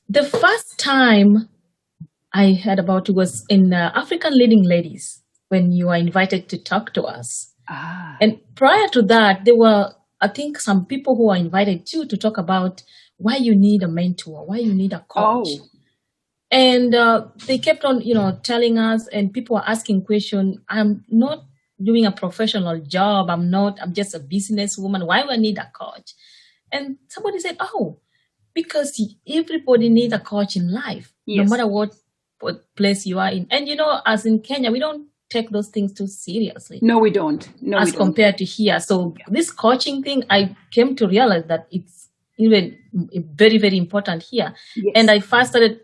The first time I heard about it was in African Leading Ladies when you were invited to talk to us. Ah, And prior to that, there were, I think, some people who were invited too to talk about why you need a mentor, why you need a coach. oh, And they kept on, telling us, and people were asking questions. I'm not doing a professional job. I'm just a businesswoman. Why do I need a coach? And somebody said, oh, because everybody needs a coach in life, no yes. matter what place you are in. And as in Kenya, we don't take those things too seriously No, we don't. No, we as don't. compared to here. So this coaching thing, I came to realize that it's even very, very important here. And Yes. I first started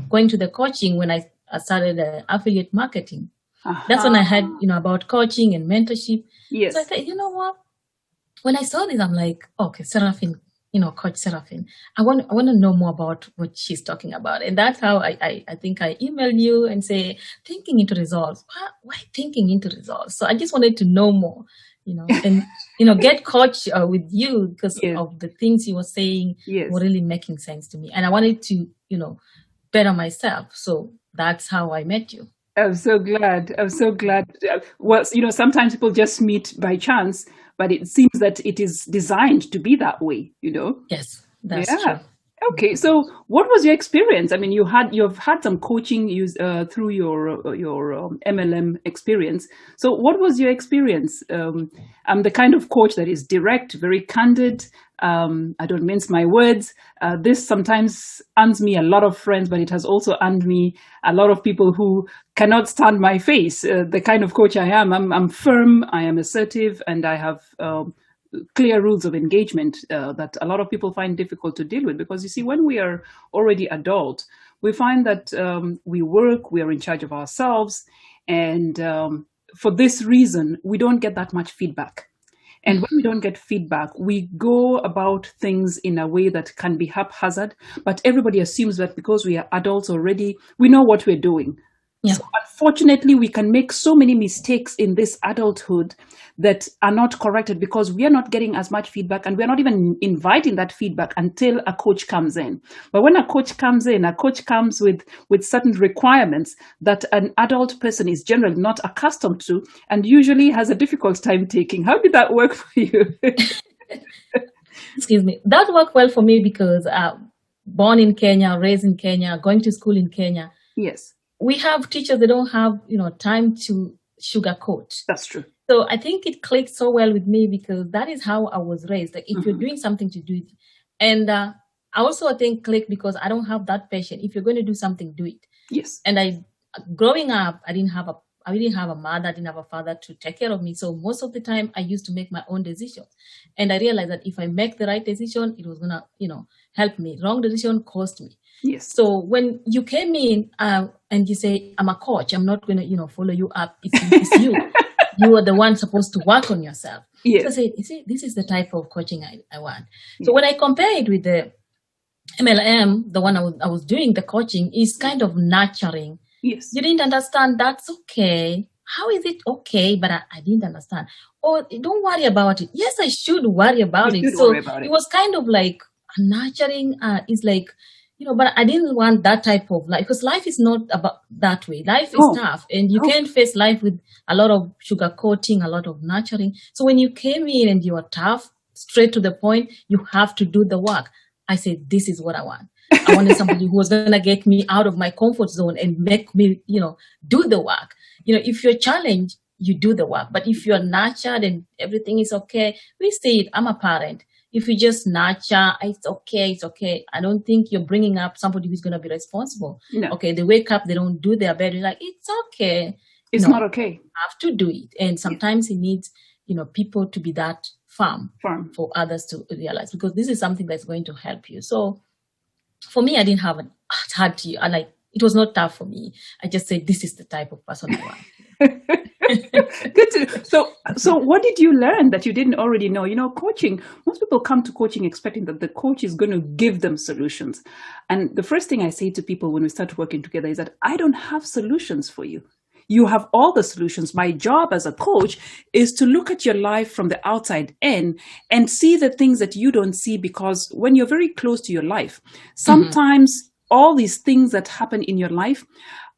going to the coaching when I started affiliate marketing. That's when I heard, Aha. about coaching and mentorship. So I Yes. thought, you know what? When I saw this, I'm like, okay, Seraphine, Coach Seraphine, I want to know more about what she's talking about. And that's how I think I emailed you and say, thinking into results. Why thinking into results? So I just wanted to know more, and, get coach with you because Yes. of the things you were saying were Yes. really making sense to me. And I wanted to, better myself. So that's how I met you. I'm so glad. I'm so glad. Well, sometimes people just meet by chance, but it seems that it is designed to be that way. Yes, that's Yeah. true. Okay. So, what was your experience? I mean, you've had some coaching through your MLM experience. So, what was your experience? I'm the kind of coach that is direct, very candid. I don't mince my words. This sometimes earns me a lot of friends, but it has also earned me a lot of people who cannot stand my face. The kind of coach I am, I'm firm, I am assertive, and I have clear rules of engagement that a lot of people find difficult to deal with, because you see, when we are already adult, we find that we work, we are in charge of ourselves, and for this reason we don't get that much feedback. And when we don't get feedback, we go about things in a way that can be haphazard, but everybody assumes that because we are adults already, we know what we're doing. Yeah. So unfortunately, we can make so many mistakes in this adulthood that are not corrected because we are not getting as much feedback, and we're not even inviting that feedback until a coach comes in. But when a coach comes in, a coach comes with certain requirements that an adult person is generally not accustomed to, and usually has a difficult time taking. How did that work for you? Excuse me. That worked well for me because born in Kenya, raised in Kenya, going to school in Kenya, Yes, we have teachers that don't have time to sugarcoat. that's true. So I think it clicked so well with me because that is how I was raised. Like if you're Hmm. doing something to do it, and I also I think clicked because I don't have that passion. If you're going to do something, do it. Yes. And growing up, I didn't have a mother, I didn't have a father to take care of me. So most of the time I used to make my own decisions. And I realized that if I make the right decision, it was gonna, help me. Wrong decision cost me. Yes. So when you came in and you say, I'm a coach, I'm not gonna, follow you up. It's you. You are the one supposed to work on yourself. So I Yes. said, you see, this is the type of coaching I want. So Yes. when I compare it with the MLM, the one I was doing, the coaching is kind of nurturing. Yes. You didn't understand, that's okay. How is it okay? But I didn't understand. Oh, don't worry about it. Yes, I should worry You about it. should worry So about it it. was kind of like nurturing. Is like, but I didn't want that type of life because life is not about that way. Life is No. tough, and you No. can't face life with a lot of sugar coating, a lot of nurturing. So when you came in and you are tough, straight to the point, you have to do the work. I said, this is what I want. I wanted somebody who was going to get me out of my comfort zone and make me, do the work. If you're challenged, you do the work. But if you're nurtured and everything is okay, we say it. I'm a parent. If you just nurture, it's okay, it's okay. I don't think you're bringing up somebody who's going to be responsible. No. Okay, they wake up, they don't do their bed. You're like, it's okay. It's not No, okay. have to do it. And Yes. sometimes it needs, people to be that firm Firm. for others to realize because this is something that's going to help you. So for me, I didn't have it hard to, and it was not tough for me. I just said, this is the type of person I want. Good so what did you learn that you didn't already know? Coaching, most people come to coaching expecting that the coach is going to give them solutions. And the first thing I say to people when we start working together is that I don't have solutions for you. You have all the solutions. My job as a coach is to look at your life from the outside in and see the things that you don't see, because when you're very close to your life, Mhm. sometimes all these things that happen in your life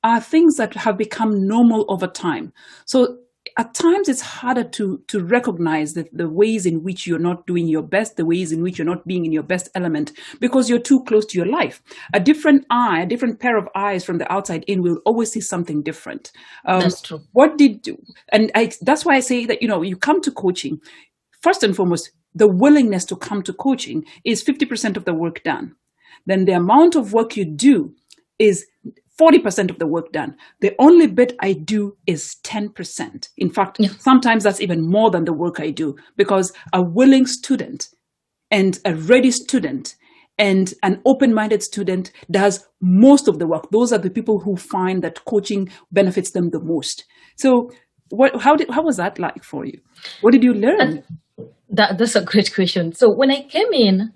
are things that have become normal over time. So at times it's harder to recognize the ways in which you're not doing your best, the ways in which you're not being in your best element, because you're too close to your life. A different eye, a different pair of eyes from the outside in will always see something different. That's true. What did you, and that's why I say that, you come to coaching, first and foremost, the willingness to come to coaching is 50% of the work done. Then the amount of work you do is 40% of the work done. The only bit I do is 10%. In fact, sometimes that's even more than the work I do, because a willing student and a ready student and an open-minded student does most of the work. Those are the people who find that coaching benefits them the most. So how was that like for you? What did you learn? That's a great question. So when I came in,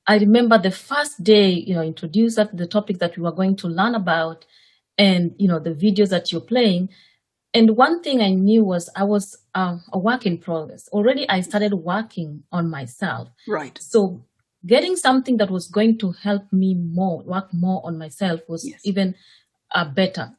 I remember the first day, introduced the topic that we were going to learn about, and, the videos that you're playing. And one thing I knew was I was a work in progress. Already I started working on myself. Right. So getting something that was going to help me work more on myself was even a better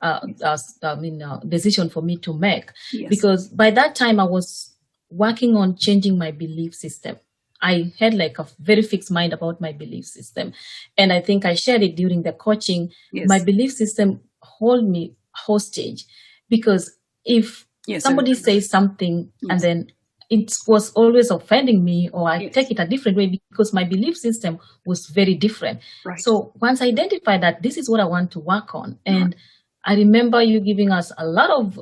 decision for me to make. Yes. Because by that time I was working on changing my belief system. I had like a very fixed mind about my belief system. And I think I shared it during the coaching. Yes. My belief system hold me hostage, because if somebody says something and then it was always offending me, or I take it a different way, because my belief system was very different. Right. So once I identified that this is what I want to work on, and I remember you giving us a lot of,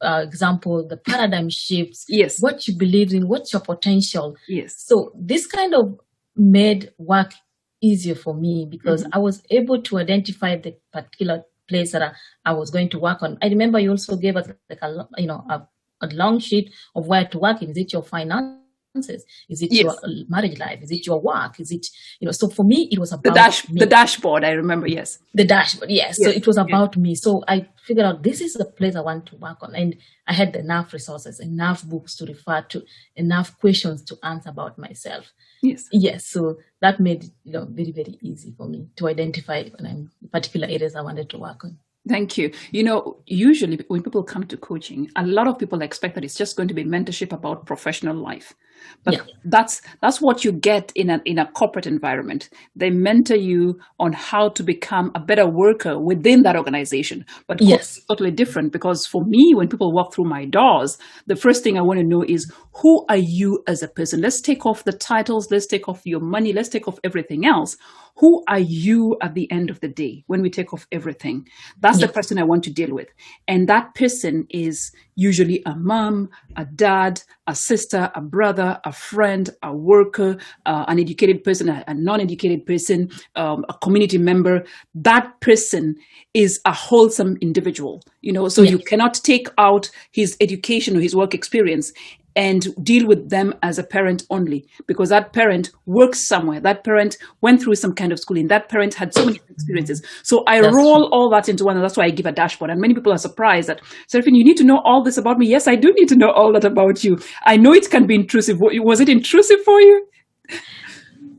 example, the paradigm shifts, what you believe in, what's your potential. Yes. So this kind of made work easier for me, because I was able to identify the particular place that I was going to work on. I remember you also gave us like a long sheet of where to work in. Is it your finances? Is it your marriage life? Is it your work? Is it, so for me, it was about me. The dashboard, I remember, yes. The dashboard, yes. So it was about me. So I figured out this is the place I want to work on. And I had enough resources, enough books to refer to, enough questions to answer about myself. Yes. Yes. So that made it, very, very easy for me to identify particular areas I wanted to work on. Thank you. Usually when people come to coaching, a lot of people expect that it's just going to be mentorship about professional life. But that's what you get in a corporate environment. They mentor you on how to become a better worker within that organization. But it's totally different, because for me, when people walk through my doors, the first thing I want to know is, who are you as a person? Let's take off the titles. Let's take off your money. Let's take off everything else. Who are you at the end of the day when we take off everything? That's the person I want to deal with. And that person is usually a mom, a dad, a sister, a brother, a friend, a worker, an educated person, a non-educated person, a community member. That person is a wholesome individual, so you cannot take out his education or his work experience and deal with them as a parent only, because that parent works somewhere. That parent went through some kind of schooling. That parent had so many experiences. So I roll all that into one, and that's why I give a dashboard. And many people are surprised that, Seraphine, you need to know all this about me. Yes, I do need to know all that about you. I know it can be intrusive. Was it intrusive for you?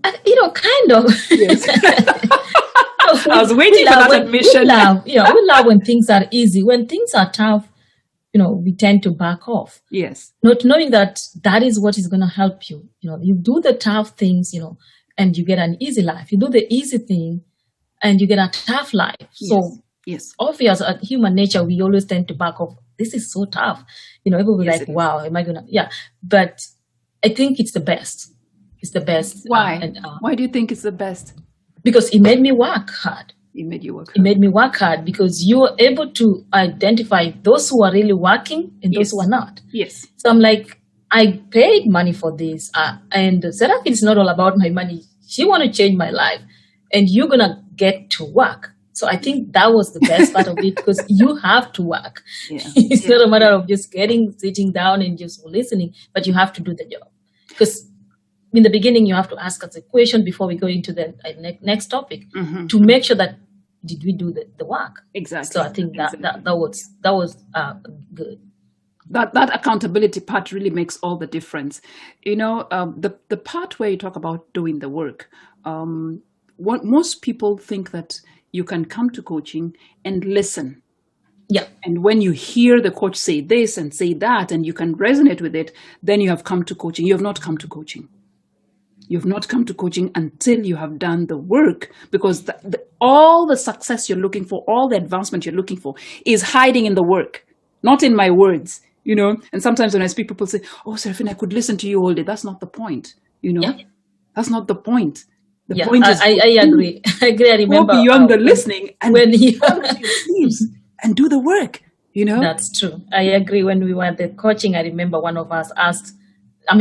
Kind of. Yes. I was waiting for that admission. We love when things are easy. When things are tough, we tend to back off. Yes. Not knowing that is what is going to help you. You do the tough things, and you get an easy life. You do the easy thing and you get a tough life. So obvious at human nature, we always tend to back off. This is so tough. Everybody like, wow, am I going to? Yeah. But I think it's the best. It's the best. Why? Why do you think it's the best? Because it made me work hard. It made you work hard. It made me work hard, because you're able to identify those who are really working and those who are not. Yes. So I'm like, I paid money for this. And Seraphine is not all about my money. She want to change my life. And you're going to get to work. So I think that was the best part of it, because you have to work. Yeah. It's not a matter of just sitting down and just listening, but you have to do the job. Because in the beginning, you have to ask us a question before we go into the next topic to make sure that did we do the work. Exactly. So I think that was good. That accountability part really makes all the difference. The part where you talk about doing the work, what most people think that you can come to coaching and listen. Yeah. And when you hear the coach say this and say that, and you can resonate with it, then you have come to coaching. You have not come to coaching. You've not come to coaching until you have done the work, because all the success you're looking for, all the advancement you're looking for is hiding in the work, not in my words, you know. And sometimes when I speak, people say, oh, Seraphine, I could listen to you all day. That's not the point, you know. Yeah. That's not the point. The Yeah, point is I agree. I agree. I go remember beyond the listening and when you roll up your sleeves and do the work, you know. That's true. I agree. When we were at the coaching, I remember one of us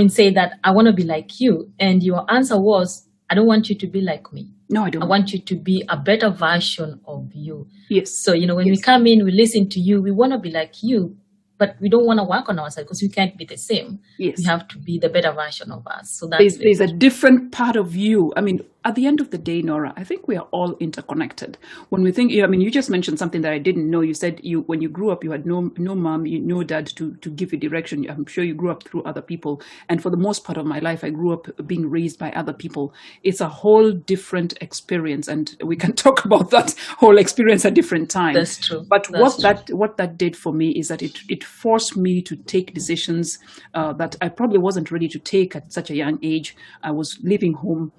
say that I want to be like you. And your answer was, I don't want you to be like me. No, I don't. I want you to be a better version of you. Yes. So, when we come in, we listen to you, we want to be like you, but we don't want to work on ourselves because we can't be the same. Yes. We have to be the better version of us. So that's there's a different part of you. I mean, at the end of the day, Nora, I think we are all interconnected. When we think, I mean, you just mentioned something that I didn't know. You said when you grew up, you had no mom, no dad to give you direction. I'm sure you grew up through other people. And for the most part of my life, I grew up being raised by other people. It's a whole different experience. And we can talk about that whole experience at different times. That's true. But what that did for me is that it forced me to take decisions that I probably wasn't ready to take at such a young age. I was leaving home.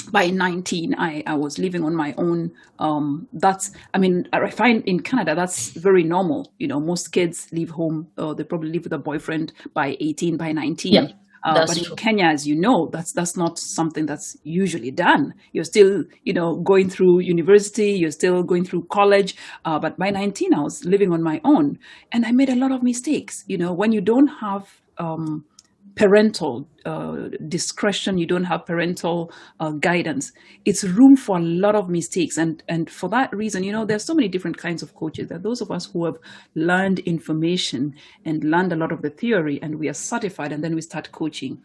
By 19, I was living on my own. I find in Canada, that's very normal. You know, most kids leave home, they probably live with a boyfriend by 18, by 19. Yeah, but in Kenya, as you know, that's not something that's usually done. You're still, going through university, you're still going through college. But by 19, I was living on my own. And I made a lot of mistakes. You know, when you don't have parental discretion, you don't have parental guidance, it's room for a lot of mistakes. And for that reason, there's so many different kinds of coaches. There are those of us who have learned information and learned a lot of the theory, and we are certified, and then we start coaching.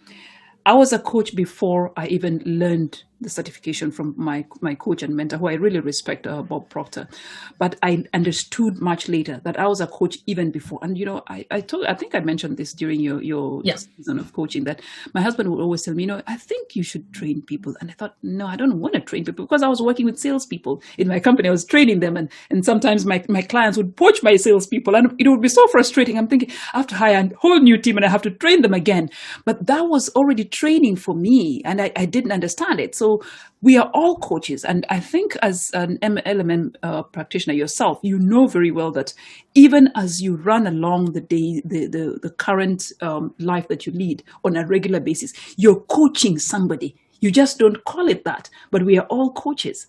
I was a coach before I even learned the certification from my coach and mentor, who I really respect, Bob Proctor. But I understood much later that I was a coach even before. And, I think I mentioned this during your season of coaching, that my husband would always tell me, I think you should train people. And I thought, no, I don't want to train people, because I was working with salespeople in my company. I was training them. And sometimes my clients would poach my salespeople, and it would be so frustrating. I'm thinking, I have to hire a whole new team and I have to train them again. But that was already training for me, and I didn't understand it. So we are all coaches. And I think as an MLM practitioner yourself, you know very well that even as you run along the day, the current life that you lead on a regular basis, you're coaching somebody. You just don't call it that, but we are all coaches,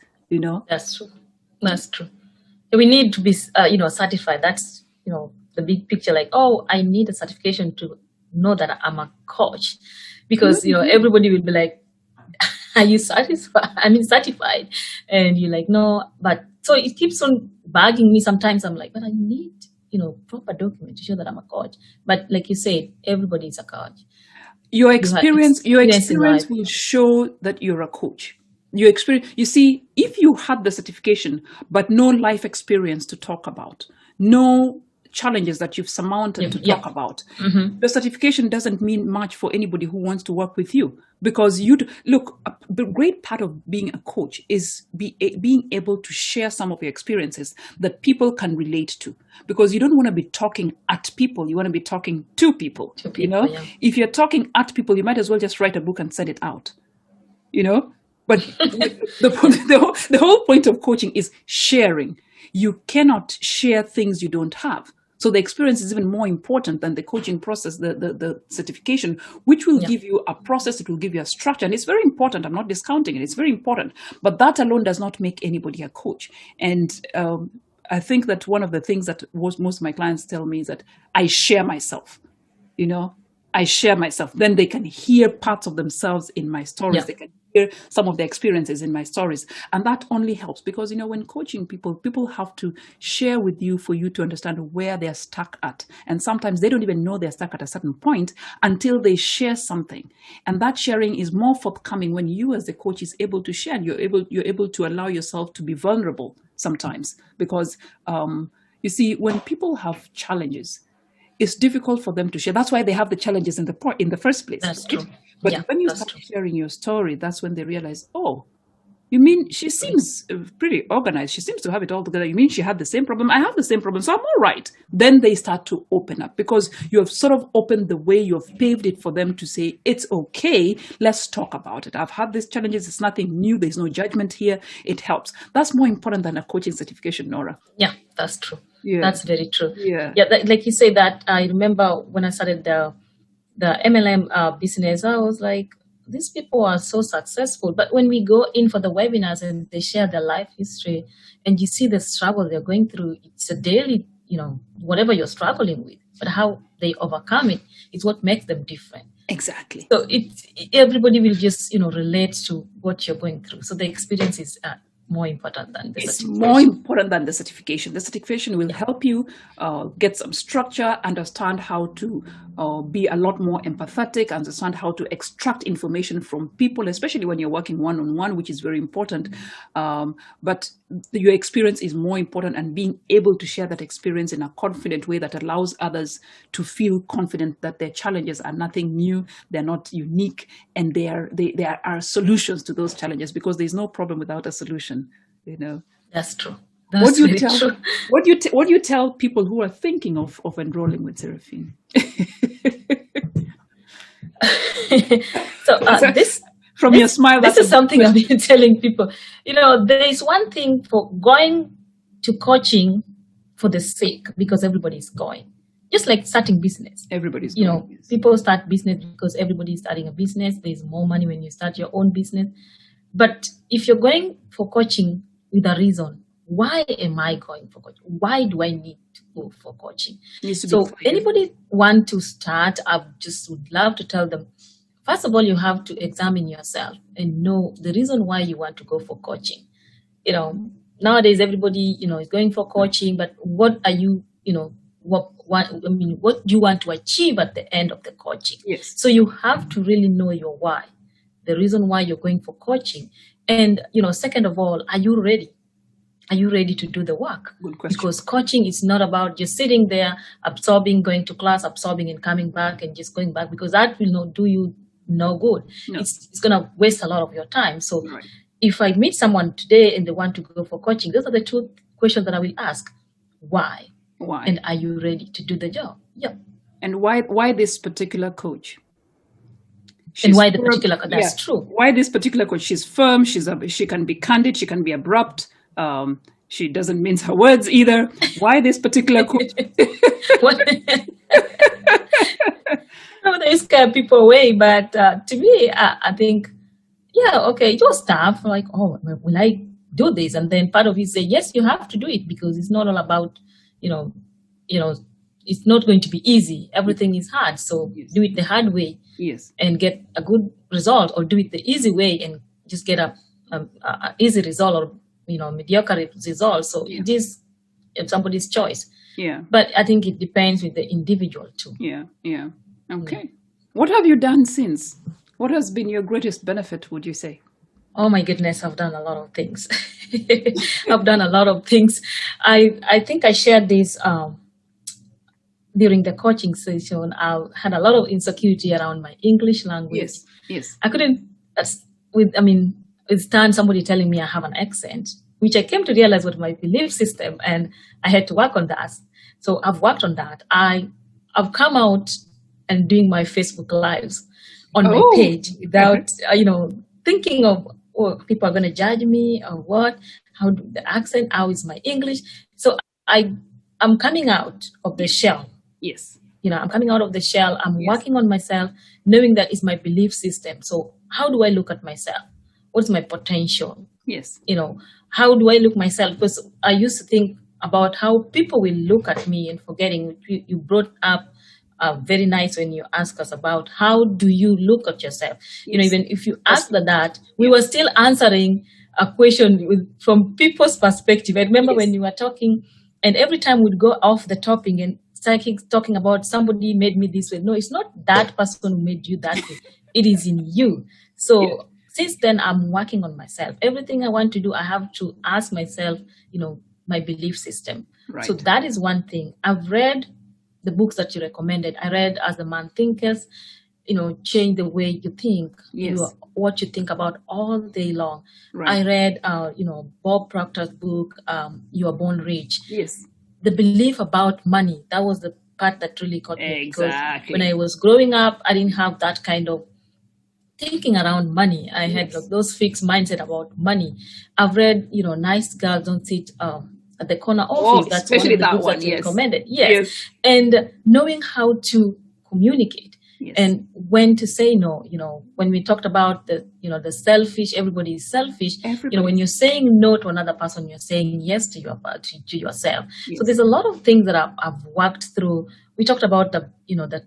That's true. That's true. We need to be, certified. That's, the big picture. Like, oh, I need a certification to know that I'm a coach, because, everybody will be like, are you satisfied? Certified. And you're like, no, but so it keeps on bugging me. Sometimes I'm like, but I need, proper document to show that I'm a coach. But like you said, everybody is a coach. Your experience will show that you're a coach. Your experience, you see, if you had the certification, but no life experience to talk about, no challenges that you've surmounted to talk about, the certification doesn't mean much for anybody who wants to work with you. Because the great part of being a coach is being able to share some of your experiences that people can relate to. Because you don't want to be talking at people, you want to be talking to people. Yeah. If you're talking at people, you might as well just write a book and send it out. But the whole point of coaching is sharing. You cannot share things you don't have. So the experience is even more important than the coaching process, the certification, which will give you a process, it will give you a structure. And it's very important. I'm not discounting it. It's very important. But that alone does not make anybody a coach. And I think that one of the things that most of my clients tell me is that I share myself. I share myself. Then they can hear parts of themselves in my stories. Yeah. They can hear some of the experiences in my stories. And that only helps because, when coaching people have to share with you for you to understand where they're stuck at. And sometimes they don't even know they're stuck at a certain point until they share something. And that sharing is more forthcoming when you as the coach is able to share. And you're able to allow yourself to be vulnerable sometimes. Because, you see, when people have challenges, it's difficult for them to share. That's why they have the challenges in the first place. That's true. But when you start sharing your story, that's when they realize, oh, You mean she seems pretty organized? She seems to have it all together. You mean she had the same problem? I have the same problem, so I'm all right. Then they start to open up because you have sort of opened the way, you have paved it for them to say, it's okay, let's talk about it. I've had these challenges, it's nothing new, there's no judgment here, it helps. That's more important than a coaching certification, Nora. Yeah, that's true. Yeah. That's very true. Yeah. Yeah, like you say that, I remember when I started the MLM business, I was like, these people are so successful. But when we go in for the webinars and they share their life history and you see the struggle they're going through, it's a daily, whatever you're struggling with, but how they overcome it is what makes them different. Exactly. So everybody will just, relate to what you're going through. So the experience is more important than the certification. More important than the certification. The certification will help you get some structure, understand how to be a lot more empathetic, understand how to extract information from people, especially when you're working one-on-one, which is very important. But your experience is more important, and being able to share that experience in a confident way that allows others to feel confident that their challenges are nothing new, they're not unique, and there are solutions to those challenges, because there's no problem without a solution. That's true. That's very true. What do you tell people who are thinking of enrolling with Seraphine? So your smile, this is something I've been telling people. There is one thing for going to coaching for the sake, because everybody's going. Just like starting business. Everybody's going. Yes. People start business because everybody's starting a business. There's more money when you start your own business. But if you're going for coaching with a reason, why am I going for coaching? Why do I need to go for coaching? So anybody want to start, I just would love to tell them, first of all, you have to examine yourself and know the reason why you want to go for coaching. Nowadays everybody, is going for coaching, but what are you, what do you want to achieve at the end of the coaching? Yes. So you have to really know your why, the reason why you're going for coaching. And, second of all, are you ready? Are you ready to do the work? Good question. Because coaching is not about just sitting there, absorbing, going to class, absorbing and coming back and just going back, because that will not do you no good. No. It's going to waste a lot of your time. So if I meet someone today and they want to go for coaching, those are the two questions that I will ask. Why? Why? And are you ready to do the job? Yeah. And why this particular coach? And why the particular coach? That's true. Why this particular coach? She's firm. She can be candid. She can be abrupt. She doesn't mince her words either. Why this particular coach? They scare people away, but to me, I think, it was tough. Like, oh, will I do this? And then part of it say, yes, you have to do it, because it's not all about, it's not going to be easy. Everything is hard. So do it the hard way. Yes. And get a good result, or do it the easy way and just get a easy result, or mediocre result. So it is somebody's choice. Yeah. But I think it depends with the individual too. Yeah. Okay. What have you done since? What has been your greatest benefit, would you say? Oh my goodness, I've done a lot of things. I've done a lot of things. I think I shared this during the coaching session. I had a lot of insecurity around my English language. Yes. I couldn't withstand somebody telling me I have an accent, which I came to realize was my belief system, and I had to work on that. So I've worked on that. I've come out and doing my Facebook lives on my page without, thinking of, people are going to judge me or what, how do the accent, how is my English. So I'm coming out of the shell. Yes. I'm coming out of the shell. I'm working on myself, knowing that it's my belief system. So how do I look at myself? What's my potential? Yes. How do I look myself? Because I used to think about how people will look at me, and forgetting, you brought up very nice when you ask us about how do you look at yourself. Yes. Even if you asked that, we were still answering a question from people's perspective. I remember when you were talking, and every time we'd go off the topic and start talking about somebody made me this way. No, it's not that person who made you that way. It is in you. So since then, I'm working on myself. Everything I want to do, I have to ask myself, my belief system. Right. So that is one thing. I've read the books that you recommended. I read As the Man Thinketh, change the way you think, Yes. what you think about all day long. Right. I read, Bob Proctor's book, You Are Born Rich. Yes. The belief about money, that was the part that really caught me. Because Exactly. when I was growing up, I didn't have that kind of thinking around money. I had those fixed mindset about money. I've read, Nice Girls Don't Sit at the Corner Office. That's one of especially the that books one, that you yes. recommended. Yes. And knowing how to communicate and when to say no. When we talked about the selfish, everybody is selfish. When you're saying no to another person, you're saying yes to yourself. Yes. So there's a lot of things that I've worked through. We talked about the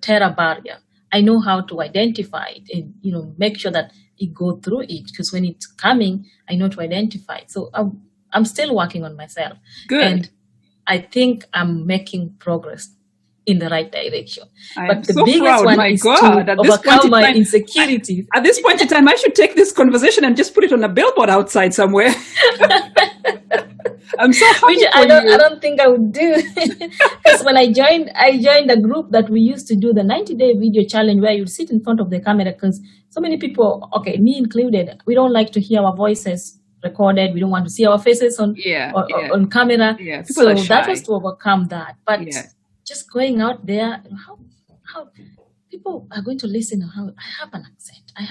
terror barrier. I know how to identify it and make sure that it go through it, because when it's coming, I know to identify it. So I'm still working on myself. Good. And I think I'm making progress in the right direction. But the biggest one is to overcome my insecurities. At this point in time, I should take this conversation and just put it on a billboard outside somewhere. I'm so happy Which I don't think I would do, because when I joined a group that we used to do the 90-day video challenge, where you sit in front of the camera, because so many people, okay, me included, we don't like to hear our voices recorded. We don't want to see our faces on camera. Yeah, so that was to overcome that. But just going out there, how people are going to listen to how I have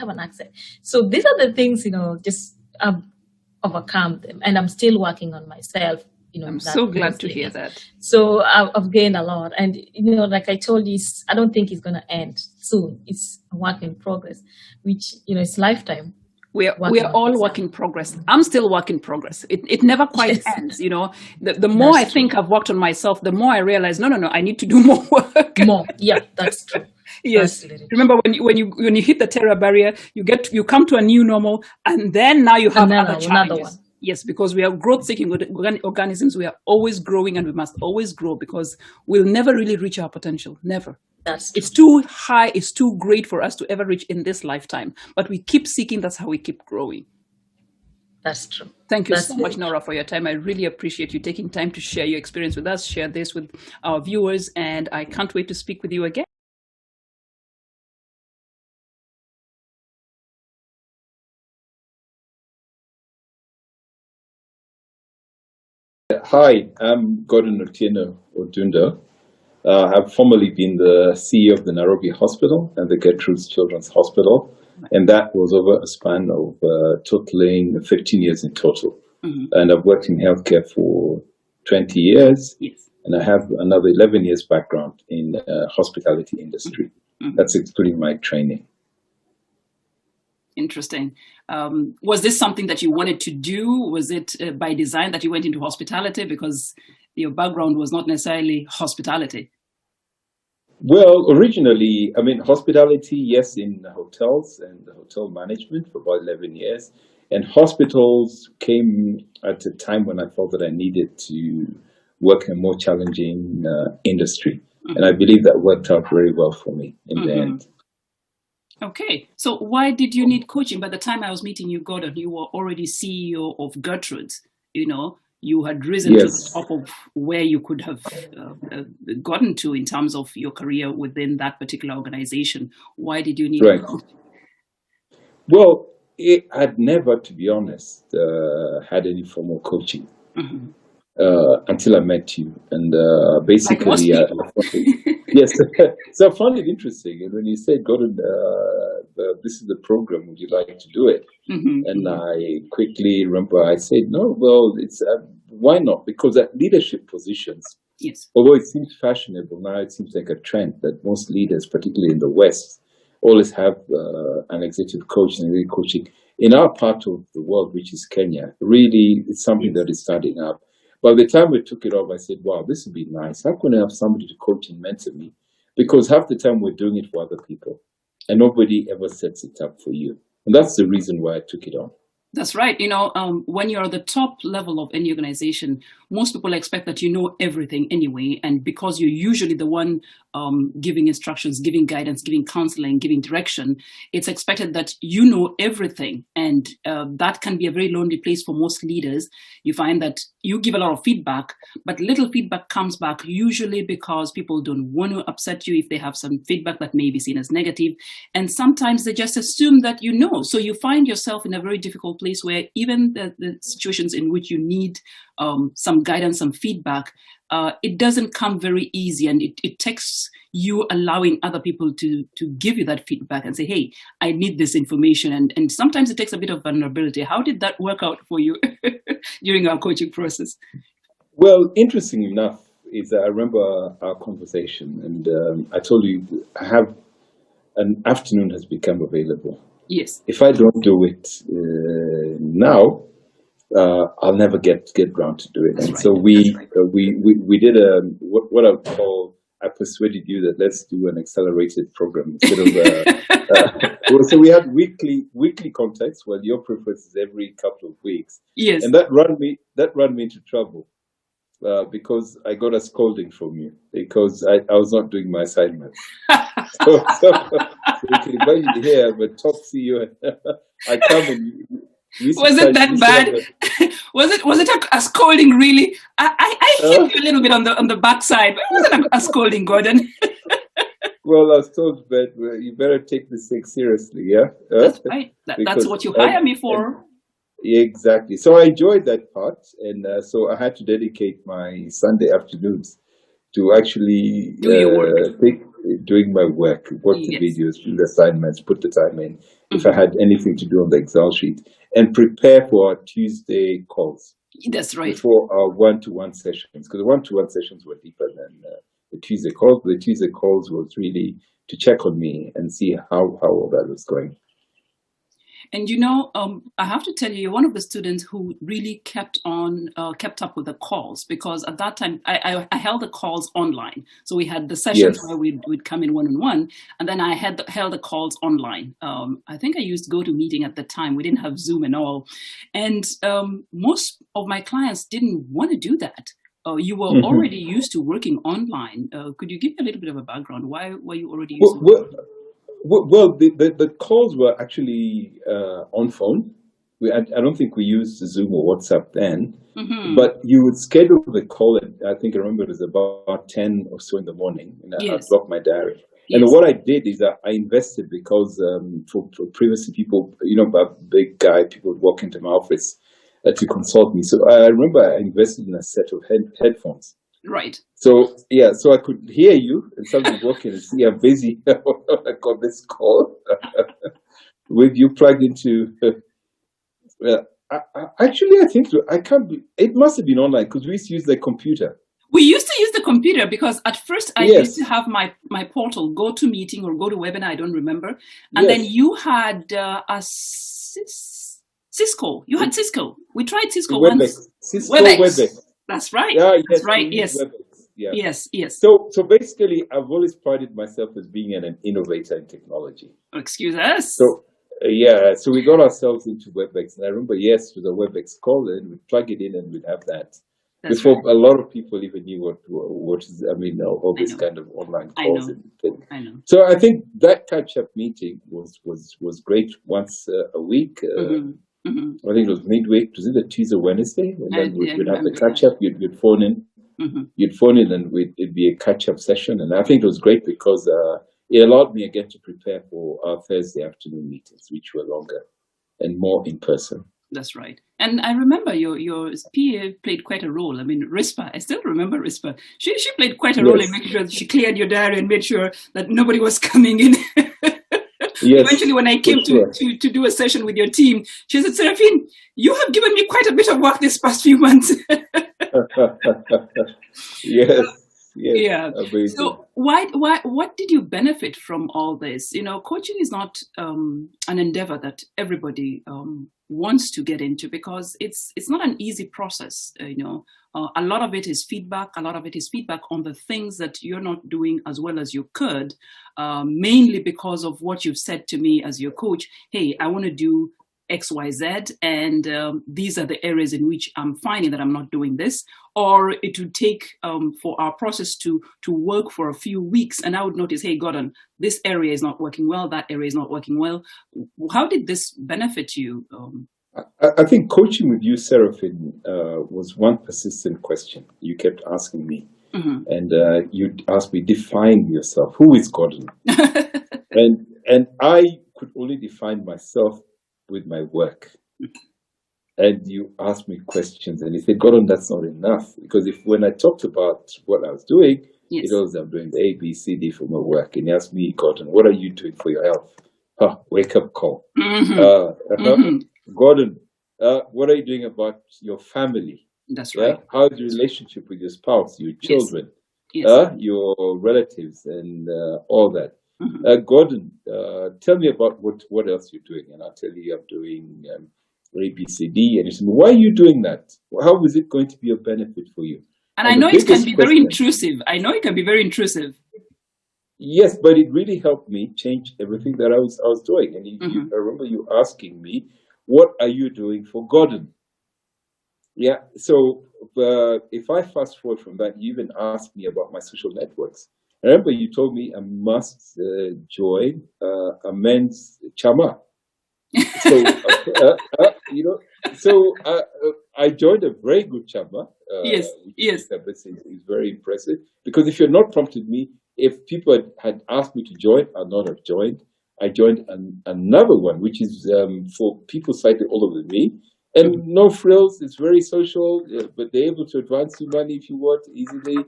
an accent. So these are the things, just overcome them, and I'm still working on myself. I'm so glad to hear that. So I've gained a lot, and like I told you, I don't think it's going to end soon. It's a work in progress, which it's lifetime. We are all work in progress. I'm still work in progress. It never quite ends. The more I think I've worked on myself, the more I realize, no, I need to do more work. More, yeah, that's true. Yes. Remember when you hit the terror barrier, you come to a new normal, and then now you have other challenges. Another one. Yes, because we are growth-seeking organisms. We are always growing, and we must always grow, because we'll never really reach our potential. Never. It's too high. It's too great for us to ever reach in this lifetime. But we keep seeking. That's how we keep growing. That's true. Thank you so much, Nora, for your time. I really appreciate you taking time to share your experience with us, share this with our viewers, and I can't wait to speak with you again. Hi, I'm Gordon Otieno Odunda. I've formerly been the CEO of the Nairobi Hospital and the Gertrude's Children's Hospital, and that was over a span of totaling 15 years in total. Mm-hmm. And I've worked in healthcare for 20 years, and I have another 11 years background in hospitality industry. Mm-hmm. That's excluding my training. Interesting. Was this something that you wanted to do? Was it by design that you went into hospitality, because your background was not necessarily hospitality? Well, originally, hospitality, yes, in hotels and hotel management for about 11 years. And hospitals came at a time when I felt that I needed to work in a more challenging industry. Mm-hmm. And I believe that worked out very well for me in the end. Okay, so why did you need coaching? By the time I was meeting you, Gordon, you were already CEO of Gertrude's. You had risen to the top of where you could have gotten to in terms of your career within that particular organization. Why did you need coaching? Well, I'd never, to be honest, had any formal coaching. Mm-hmm. Until I met you, and basically, yes. So I found it interesting, and when you said, "Gordon, this is the program. Would you like to do it?" Mm-hmm. And I quickly remember I said, "No. Well, it's why not? Because at leadership positions, although it seems fashionable now, it seems like a trend that most leaders, particularly in the West, always have an executive coach and really coaching. In our part of the world, which is Kenya, really, it's something that is starting up." By the time we took it off, I said, wow, this would be nice. How can I have somebody to coach and mentor me? Because half the time we're doing it for other people, and nobody ever sets it up for you. And that's the reason why I took it on. That's right. When you're at the top level of any organization, most people expect that you know everything anyway. And because you're usually the one giving instructions, giving guidance, giving counseling, giving direction, it's expected that you know everything. And that can be a very lonely place for most leaders. You find that you give a lot of feedback, but little feedback comes back, usually because people don't want to upset you if they have some feedback that may be seen as negative. And sometimes they just assume that you know. So you find yourself in a very difficult place where even the situations in which you need some guidance, some feedback, it doesn't come very easy, and it takes you allowing other people to give you that feedback and say, hey, I need this information. And sometimes it takes a bit of vulnerability. How did that work out for you during our coaching process? Well, interesting enough is that I remember our conversation, and I told you I have an afternoon has become available. Yes. If I don't do it now, I'll never get around to do it. That's and right. so we did what I would call, I persuaded you that let's do an accelerated program instead of so we had weekly contacts, while your preference is every couple of weeks. Yes. And that ran me into trouble because I got a scolding from you because I was not doing my assignments. so you can imagine here, I'm a top CEO. I come and was it that bad? Was it a scolding really? I hit you a little bit on the backside, but was it a scolding, Gordon? Well, I was told, but you better take this thing seriously, yeah? That's right. That's what you hire me for. Exactly. So I enjoyed that part, and so I had to dedicate my Sunday afternoons to actually doing my work, watch the videos, do the assignments, put the time in, if I had anything to do on the Excel sheet, and prepare for our Tuesday calls. That's right. Before our one-to-one sessions, because the one-to-one sessions were deeper than the Tuesday calls. The Tuesday calls was really to check on me and see how all that was going. And I have to tell you, you're one of the students who really kept up with the calls, because at that time I held the calls online. So we had the sessions where we'd come in one-on-one, and then I held the calls online. I think I used GoToMeeting at the time. We didn't have Zoom and all, and most of my clients didn't want to do that. You were already used to working online. Could you give me a little bit of a background? Why were you already used to? Well, the calls were actually on phone. I don't think we used Zoom or WhatsApp then, but you would schedule the call at, I think I remember it was about 10 or so in the morning, and I'd block my diary. Yes. And what I did is I invested, because for previously people, a big guy, people would walk into my office to consult me. So I remember I invested in a set of headphones. Right. So so I could hear you and somebody walking and see I'm busy. I got this call with you plugged into. Actually, I think I can't be. It must have been online because we used to use the computer. We used to use the computer because at first I used to have my portal, GoToMeeting or GoToWebinar, I don't remember, and then you had a Cisco. You had Cisco. We tried Cisco once. Cisco WebEx. That's right. Yeah, that's right. Yes. Yes. So basically, I've always prided myself as being an innovator in technology. Excuse us. So so we got ourselves into WebEx, and I remember with a WebEx call, and we'd plug it in, and we'd have that. That's before a lot of people even knew what is. I mean, all this kind of online calls and things. I know. So I think that catch-up meeting was great once a week. I think it was midweek. Was it a Tuesday, Wednesday? And then we'd have the catch up. You'd phone in. You'd phone in, and it'd be a catch up session. And I think it was great because it allowed me again to prepare for our Thursday afternoon meetings, which were longer and more in person. That's right. And I remember your PA played quite a role. I mean, Rispa, I still remember Rispa. She played quite a role in making sure that she cleared your diary and made sure that nobody was coming in. Yes, eventually, when I came to do a session with your team, she said, Seraphine, you have given me quite a bit of work this past few months. Yes. Yeah. Amazing. So what did you benefit from all this? Coaching is not an endeavor that everybody wants to get into, because it's not an easy process. A lot of it is feedback. A lot of it is feedback on the things that you're not doing as well as you could, mainly because of what you've said to me as your coach. Hey, I want to do XYZ, and these are the areas in which I'm finding that I'm not doing this. Or it would take for our process to work for a few weeks, and I would notice, hey, Gordon, this area is not working well, that area is not working well. How did this benefit you? I think coaching with you, Seraphine, was one persistent question you kept asking me. And you'd ask me, define yourself. Who is Gordon? and I could only define myself with my work. And you asked me questions, and you said, Gordon, that's not enough. Because when I talked about what I was doing, Yes. it was I'm doing the A, B, C, D for my work. And you asked me, Gordon, what are you doing for your health? Wake up call. Gordon, what are you doing about your family? That's right. How's your relationship with your spouse, your children, Yes. your relatives, and all that? Gordon, tell me about what else you're doing, and I'll tell you I'm doing A, B, C, D. And you say, why are you doing that? How is it going to be a benefit for you? And I know it can be very intrusive. I know it can be very intrusive. Yes, but it really helped me change everything that I was doing. And I remember you asking me, what are you doing for Gordon? Yeah, so if I fast forward from that, you even asked me about my social networks. I remember you told me I must join a men's chama. So, I joined a very good chama. Yes. It's very impressive, because if you had not prompted me, if people had asked me to join, I'd not have joined. I joined another one, which is for people slightly older than me. And no frills, it's very social, but they're able to advance you money if you want easily.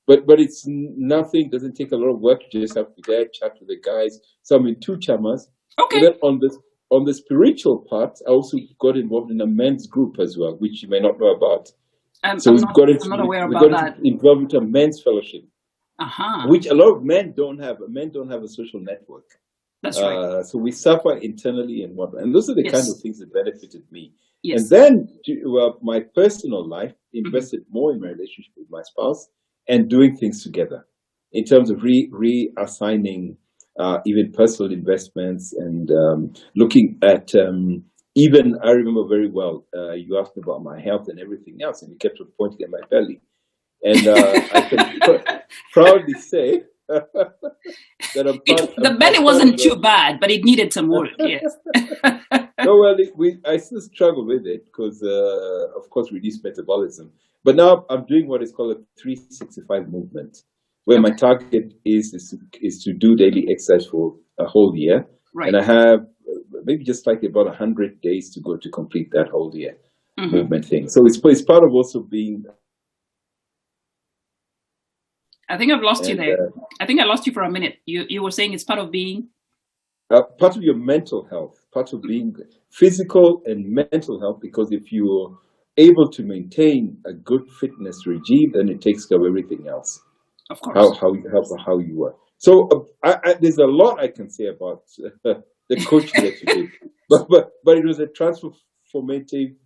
But it's nothing, doesn't take a lot of work. You just have to be there, chat with the guys. So I'm in 2 chamas. Okay. And then on the spiritual part, I also got involved in a men's group as well, which you may not know about. I'm not aware about that. Involved in a men's fellowship, which a lot of men don't have. Men don't have a social network. That's right. So we suffer internally and whatnot. And those are the kind of things that benefited me. Yes. And then my personal life invested more in my relationship with my spouse and doing things together in terms of reassigning even personal investments and looking at even, I remember very well, you asked me about my health and everything else, and you kept on pointing at my belly. And I can proudly say that the belly wasn't too bad, but it needed some work. Yes. No, well, I still struggle with it because, of course, reduced metabolism. But now I'm doing what is called a 365 movement, where my target is to do daily exercise for a whole year. Right. And I have maybe just like about 100 days to go to complete that whole year movement thing. So it's part of also being. I think I've lost you there. I think I lost you for a minute. You were saying it's part of being? Part of your mental health, part of being physical and mental health, because if you're able to maintain a good fitness regime, then it takes care of everything else. Of course. How you are. So there's a lot I can say about the coaching that you did. But it was a transformative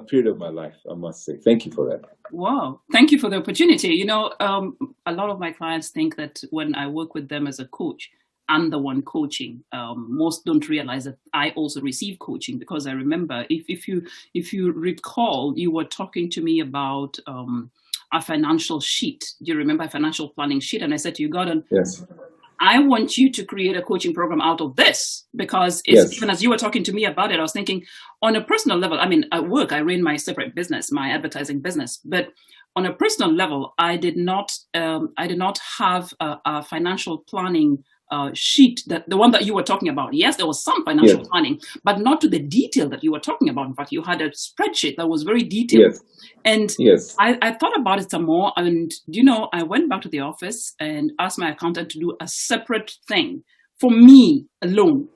period of my life, I must say. Thank you for that. Wow. Thank you for the opportunity. A lot of my clients think that when I work with them as a coach, I'm the one coaching. Most don't realize that I also receive coaching, because I remember, if you recall, you were talking to me about a financial sheet. Do you remember a financial planning sheet? And I said to you, Gordon, yes, I want you to create a coaching program out of this, because even as you were talking to me about it, I was thinking on a personal level. I mean, at work, I ran my separate business, my advertising business, but on a personal level, I did not have a financial planning sheet, that the one that you were talking about. Yes, there was some financial planning, but not to the detail that you were talking about. In fact, you had a spreadsheet that was very detailed. And I thought about it some more, and I went back to the office and asked my accountant to do a separate thing for me alone,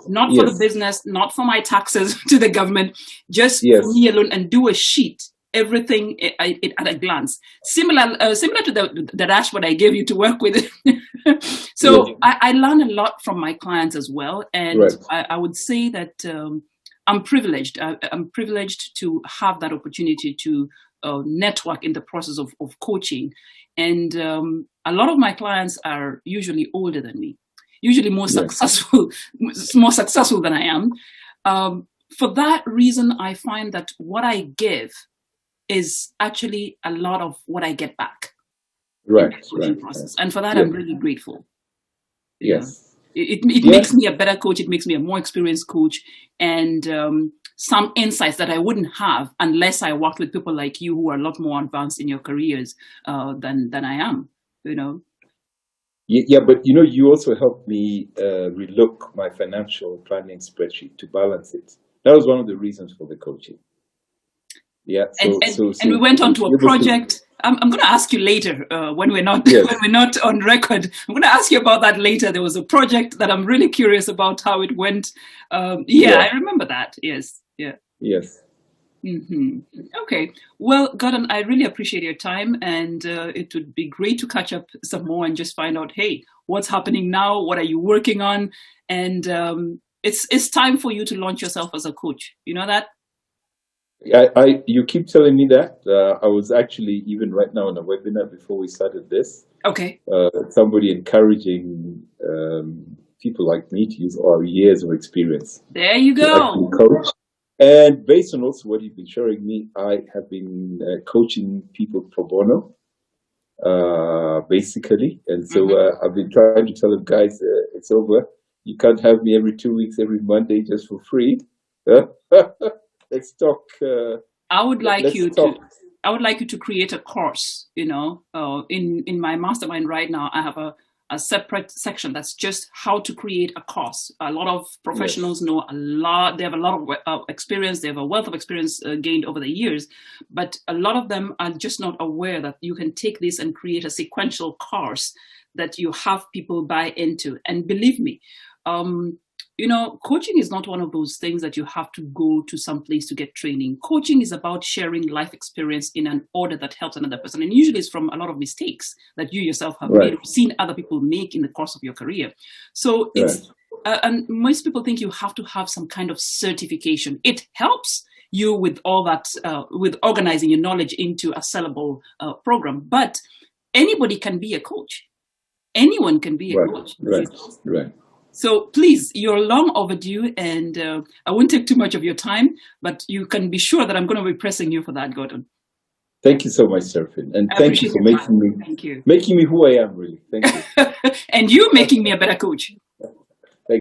not for the business, not for my taxes to the government, just for me alone, and do a sheet. Everything at a glance, similar to the dashboard I gave you to work with. So I learn a lot from my clients as well, and I would say that I'm privileged. I'm privileged to have that opportunity to network in the process of coaching, and a lot of my clients are usually older than me, usually more successful than I am. for that reason, I find that what I give is actually a lot of what I get back in the coaching process. And for that, I'm really grateful. Yes. It makes me a better coach. It makes me a more experienced coach, and some insights that I wouldn't have unless I worked with people like you who are a lot more advanced in your careers than I am, you know. Yeah, but you know, you also helped me relook my financial planning spreadsheet to balance it. That was one of the reasons for the coaching. Yeah, and we went on to a project. I'm going to ask you later when we're not when we're not on record. I'm going to ask you about that later. There was a project that I'm really curious about how it went. I remember that. Yes. Yeah. Yes. Mm-hmm. Okay. Well, Gordon, I really appreciate your time, and it would be great to catch up some more and just find out, hey, what's happening now? What are you working on? And it's time for you to launch yourself as a coach. You know that? You keep telling me that. I was actually even right now on a webinar before we started this. Okay. Somebody encouraging people like me to use our years of experience. There you go. Coach. And based on also what you've been showing me, I have been coaching people pro bono, basically. And so I've been trying to tell them, guys, it's over. You can't have me every 2 weeks, every Monday just for free. Let's talk. I would like you to create a course. You know, in my mastermind right now, I have a separate section that's just how to create a course. A lot of professionals know a lot. They have a lot of experience. They have a wealth of experience gained over the years, but a lot of them are just not aware that you can take this and create a sequential course that you have people buy into. And believe me, you know, coaching is not one of those things that you have to go to some place to get training. Coaching is about sharing life experience in an order that helps another person. And usually it's from a lot of mistakes that you yourself have made or seen other people make in the course of your career. So it's, and most people think you have to have some kind of certification. It helps you with all that, with organizing your knowledge into a sellable program. But anybody can be a coach. Anyone can be a coach. Right. So please, you're long overdue, and I won't take too much of your time, but you can be sure that I'm going to be pressing you for that, Gordon. Thank you so much, Seraphine, and thank you for making me who I am, really. Thank you. And you making me a better coach. Thank you.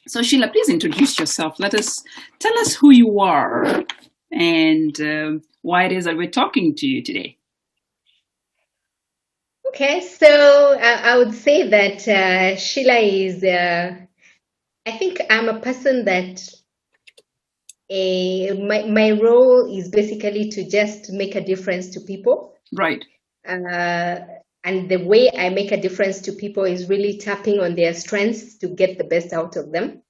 So Sheila, please introduce yourself. Tell us who you are and why it is that we're talking to you today. Okay, so I would say that Sheila is, I think I'm a person that my role is basically to just make a difference to people. Right. And the way I make a difference to people is really tapping on their strengths to get the best out of them.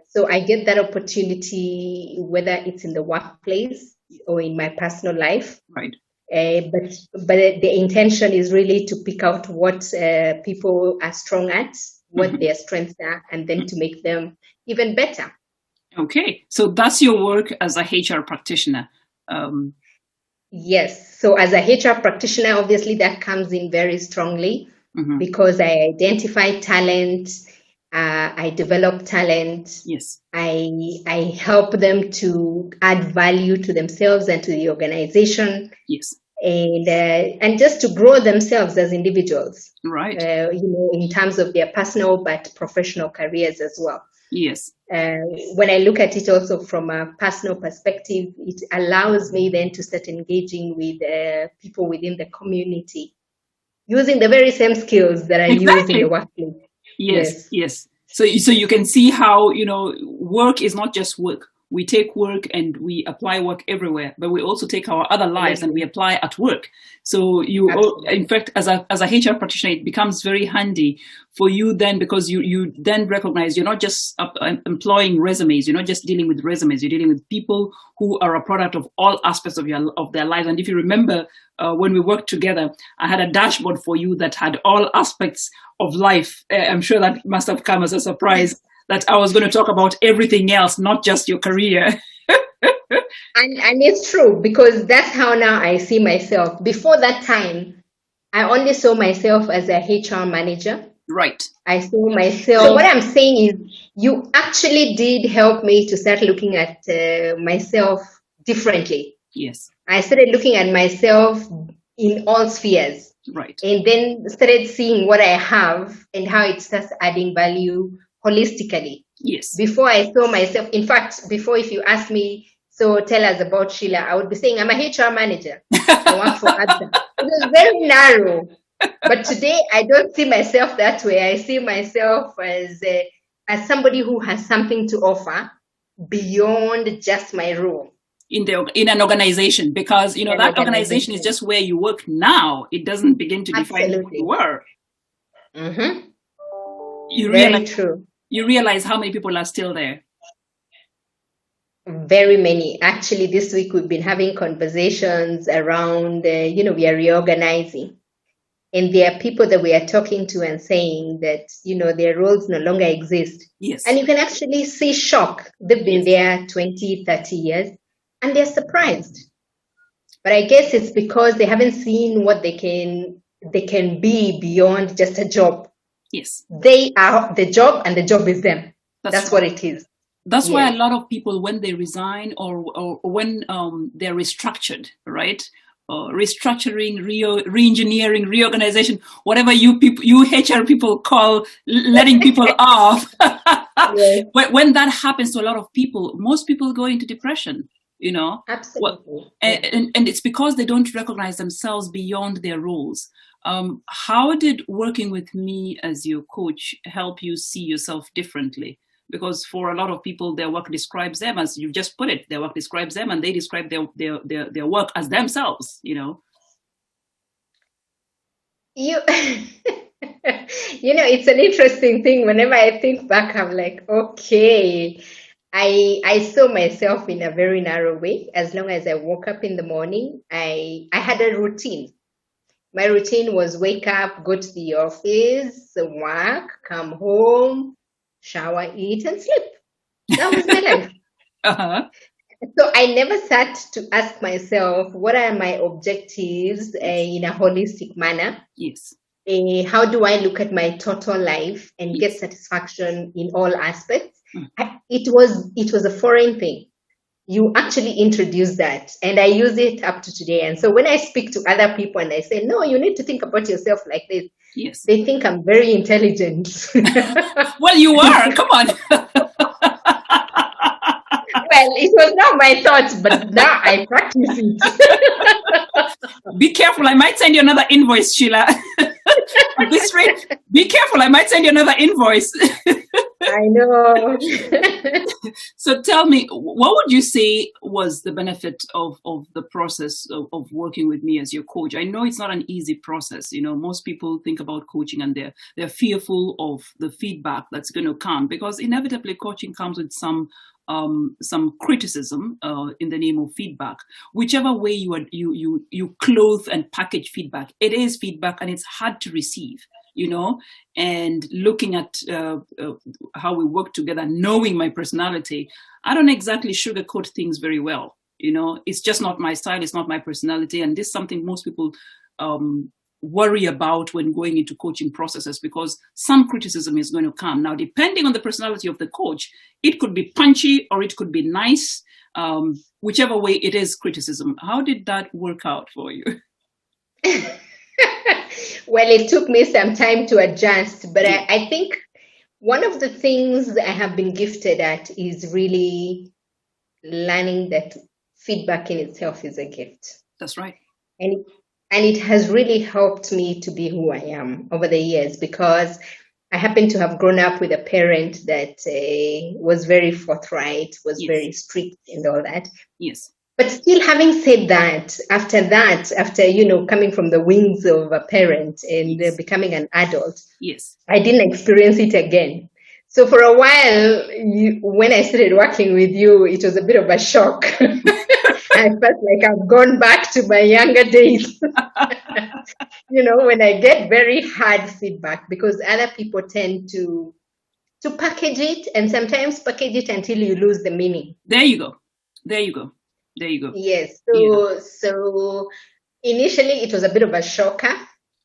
So I get that opportunity, whether it's in the workplace or in my personal life. Right. But the intention is really to pick out what people are strong at, what their strengths are, and then to make them even better. Okay, so that's your work as a HR practitioner. Yes. So as a HR practitioner, obviously that comes in very strongly because I identify talent, I develop talent. Yes. I help them to add value to themselves and to the organization. Yes. And just to grow themselves as individuals. Right. In terms of their personal but professional careers as well. Yes. When I look at it also from a personal perspective, it allows me then to start engaging with people within the community, using the very same skills that I use in the workplace. Yes. So you can see how, work is not just work. We take work and we apply work everywhere, but we also take our other lives and we apply at work. So in fact, as a HR practitioner, it becomes very handy for you then, because you then recognize you're not just employing resumes. You're not just dealing with resumes. You're dealing with people who are a product of all aspects of their lives. And if you remember, when we worked together, I had a dashboard for you that had all aspects of life. I'm sure that must have come as a surprise that I was going to talk about everything else, not just your career. And it's true, because that's how now I see myself. Before that time, I only saw myself as a HR manager. Right. I saw myself. So what I'm saying is, you actually did help me to start looking at myself differently. Yes. I started looking at myself in all spheres. Right. And then started seeing what I have and how it starts adding value holistically. Yes. Before I saw myself, in fact, before, if you ask me, so tell us about Sheila, I would be saying I'm a HR manager. I work for Adda. It was very narrow. But today I don't see myself that way. I see myself as somebody who has something to offer beyond just my role. In an organization, because that organization is just where you work now. It doesn't begin to define who you were. Mm-hmm. Very true. You realize how many people are still there. Very many. Actually, this week we've been having conversations around, we are reorganizing. And there are people that we are talking to and saying that, their roles no longer exist. Yes. And you can actually see shock. They've been there 20, 30 years. And they're surprised. But I guess it's because they haven't seen what they can be beyond just a job. Yes. They are the job, and the job is them. That's what it is. That's why a lot of people, when they resign or when they're restructured, right? Restructuring, re-engineering, reorganization, whatever you HR people call letting people off. Yes. When that happens to a lot of people, most people go into depression. Absolutely. And it's because they don't recognize themselves beyond their roles. How did working with me as your coach help you see yourself differently? Because for a lot of people, their work describes them, as you just put it. Their work describes them, and they describe their work as themselves. It's an interesting thing. Whenever I think back, I'm like, okay. I saw myself in a very narrow way. As long as I woke up in the morning, I had a routine. My routine was wake up, go to the office, work, come home, shower, eat, and sleep. That was my life. Uh-huh. So I never sat to ask myself, what are my objectives in a holistic manner? Yes. How do I look at my total life and get satisfaction in all aspects? It was a foreign thing. You actually introduced that, and I use it up to today. And so when I speak to other people and I say, no, you need to think about yourself like this, yes, they think I'm very intelligent. Well, you are. Come on. Well, it was not my thoughts, but now I practice it. Be careful. I might send you another invoice, Sheila. At this rate, be careful. I might send you another invoice. I know. So tell me, what would you say was the benefit of the process of working with me as your coach? I know it's not an easy process. Most people think about coaching and they're fearful of the feedback that's going to come, because inevitably coaching comes with some criticism in the name of feedback. Whichever way you clothe and package feedback, it is feedback, and it's hard to receive. And looking at how we work together, knowing my personality, I don't exactly sugarcoat things very well. It's just not my style. It's not my personality. And this is something most people worry about when going into coaching processes, because some criticism is going to come. Now, depending on the personality of the coach, it could be punchy or it could be nice. Whichever way, it is criticism. How did that work out for you? Well, it took me some time to adjust, but I think one of the things I have been gifted at is really learning that feedback in itself is a gift. That's right. And it has really helped me to be who I am over the years, because I happen to have grown up with a parent that was very forthright, was very strict and all that. Yes. But still, having said that, after coming from the wings of a parent and becoming an adult, I didn't experience it again. So for a while, when I started working with you, it was a bit of a shock. I felt like I've gone back to my younger days. When I get very hard feedback, because other people tend to package it, and sometimes package it until you lose the meaning. There you go. There you go. Yes. So initially it was a bit of a shocker.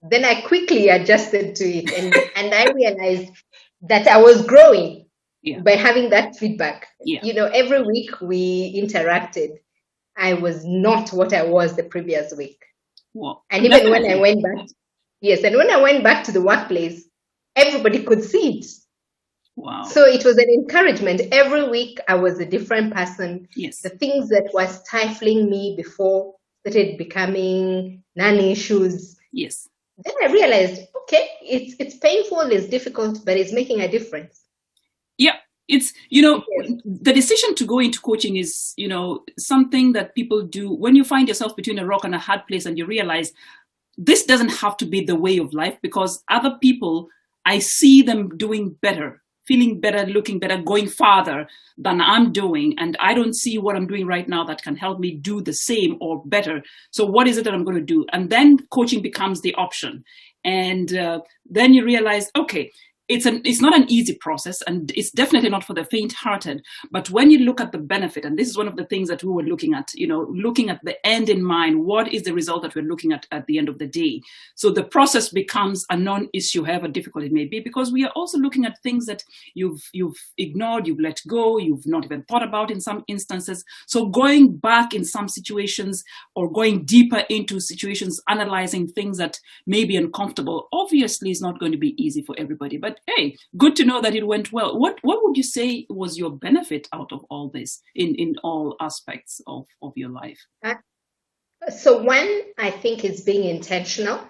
Then I quickly adjusted to it, and I realized that I was growing by having that feedback. Every week we interacted. I was not what I was the previous week. Well, and even when I went back, and when I went back to the workplace, everybody could see it. Wow. So it was an encouragement. Every week I was a different person. Yes. The things that were stifling me before started becoming non-issues. Yes. Then I realized, okay, it's painful, it's difficult, but it's making a difference. Yeah. It's, the decision to go into coaching is, something that people do when you find yourself between a rock and a hard place, and you realize this doesn't have to be the way of life, because other people, I see them doing better, feeling better, looking better, going farther than I'm doing. And I don't see what I'm doing right now that can help me do the same or better. So what is it that I'm going to do? And then coaching becomes the option. And then you realize, okay, it's not an easy process, and it's definitely not for the faint-hearted. But when you look at the benefit, and this is one of the things that we were looking at, looking at the end in mind, what is the result that we're looking at the end of the day? So the process becomes a non-issue, however difficult it may be, because we are also looking at things that you've ignored, you've let go, you've not even thought about in some instances. So going back in some situations, or going deeper into situations, analyzing things that may be uncomfortable, obviously is not going to be easy for everybody. But hey, good to know that it went well. What would you say was your benefit out of all this in all aspects of your life? So one, I think, is being intentional.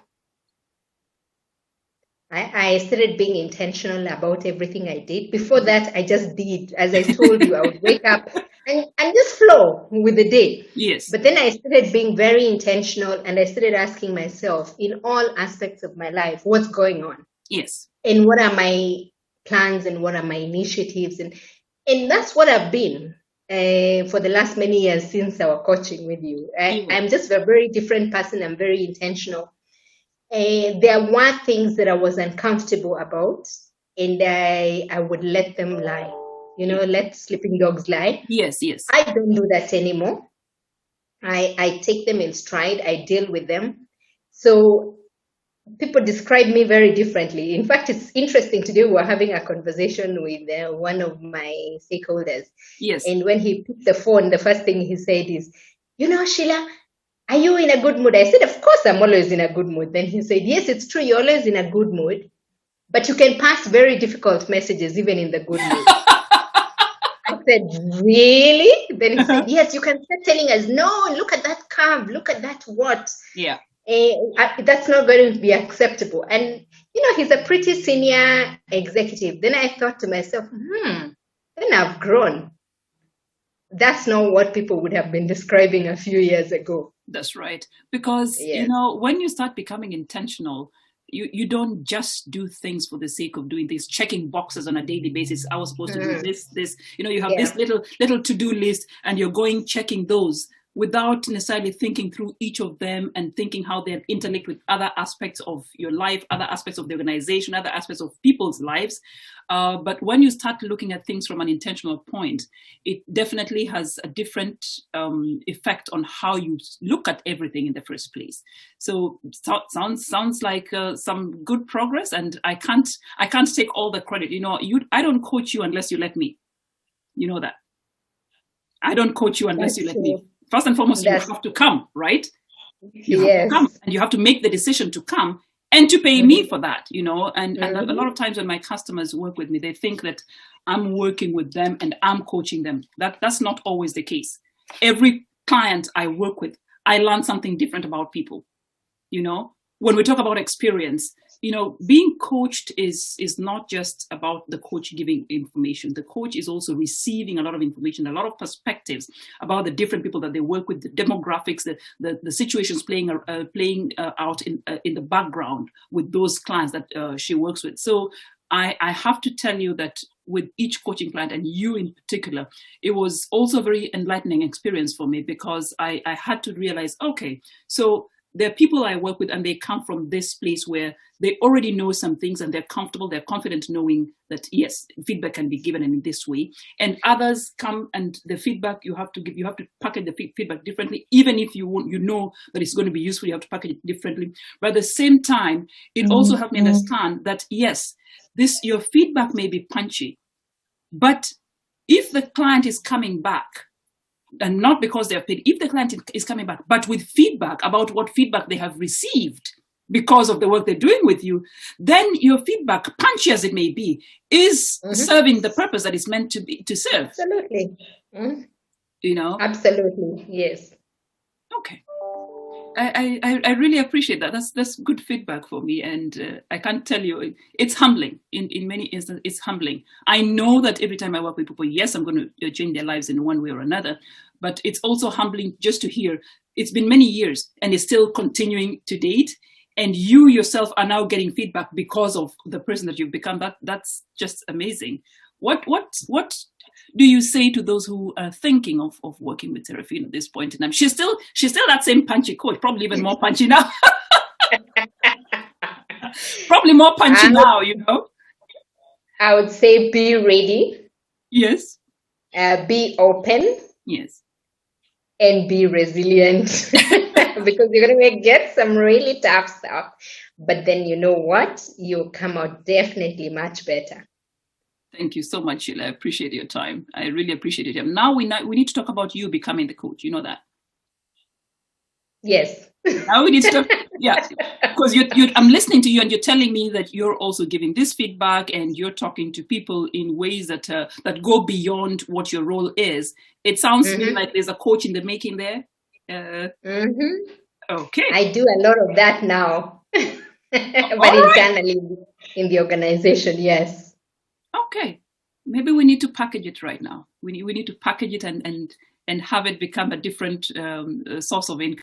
I started being intentional about everything I did. Before that, I just did. As I told you, I would wake up and just flow with the day. Yes. But then I started being very intentional, and I started asking myself, in all aspects of my life, what's going on? Yes. And what are my plans, and what are my initiatives? And that's what I've been for the last many years since our coaching with you. I'm just a very different person. I'm very intentional. There were things that I was uncomfortable about, and I would let them lie. Let sleeping dogs lie. Yes, yes. I don't do that anymore. I take them in stride. I deal with them. So people describe me very differently. In fact, it's interesting. Today we were having a conversation with one of my stakeholders. Yes. And when he picked the phone, the first thing he said is, Sheila, are you in a good mood? I said, of course, I'm always in a good mood. Then he said, yes, it's true. You're always in a good mood, but you can pass very difficult messages even in the good mood. I said, really? Then he said, yes, you can start telling us, no, look at that curve, look at that what. Yeah. That's not going to be acceptable. And, he's a pretty senior executive. Then I thought to myself, then I've grown. That's not what people would have been describing a few years ago. That's right. Because, when you start becoming intentional, you don't just do things for the sake of doing things, checking boxes on a daily basis. I was supposed to do this, you have this little to-do list, and you're going checking those without necessarily thinking through each of them and thinking how they interlink with other aspects of your life, other aspects of the organization, other aspects of people's lives. But when you start looking at things from an intentional point, it definitely has a different effect on how you look at everything in the first place. So sounds like some good progress, and I can't take all the credit. I don't coach you unless you let me. You know that. I don't coach you unless you let me. First and foremost, you have to come, right? You have to come, and you have to make the decision to come and to pay me for that, and a lot of times when my customers work with me, they think that I'm working with them and I'm coaching them. That's not always the case. Every client I work with, I learn something different about people. When we talk about experience, being coached is not just about the coach giving information. The coach is also receiving a lot of information, a lot of perspectives about the different people that they work with, the demographics, the situations playing out in the background with those clients that she works with. So I have to tell you that with each coaching client, and you in particular, it was also a very enlightening experience for me, because I had to realize, okay, so there are people I work with and they come from this place where they already know some things and they're comfortable, they're confident knowing that, yes, feedback can be given in this way. And others come and the feedback you have to package the feedback differently. Even if you know that it's going to be useful, you have to package it differently. But at the same time, it also helped me understand that, yes, your feedback may be punchy, but if the client is coming back, and not because they're paid, if the client is coming back, but with feedback about what feedback they have received because of the work they're doing with you, then your feedback, punchy as it may be, is serving the purpose that it's meant to serve. Absolutely. You know? Absolutely, yes. Okay. I really appreciate that. That's good feedback for me, and I can't tell you, it's humbling. In many instances, it's humbling. I know that every time I work with people, yes, I'm going to change their lives in one way or another, but it's also humbling just to hear it's been many years and it's still continuing to date, and you yourself are now getting feedback because of the person that you've become. That's just amazing. What do you say to those who are thinking of working with Seraphine at this point in time? She's still that same punchy coach, probably even more punchy now. Probably more punchy now, you know. I would say be ready. Yes. Be open. Yes. And be resilient. Because you're going to get some really tough stuff. But then you know what? You'll come out definitely much better. Thank you so much, Sheila. I appreciate your time. I really appreciate it. Now we need to talk about you becoming the coach. You know that? Yes. Now we need to talk, yeah, because I'm listening to you and you're telling me that you're also giving this feedback and you're talking to people in ways that go beyond what your role is. It sounds to me like there's a coach in the making there. Okay. I do a lot of that now, but internally in the organization, yes. Okay, maybe we need to package it right now. We need to package it and have it become a different source of income.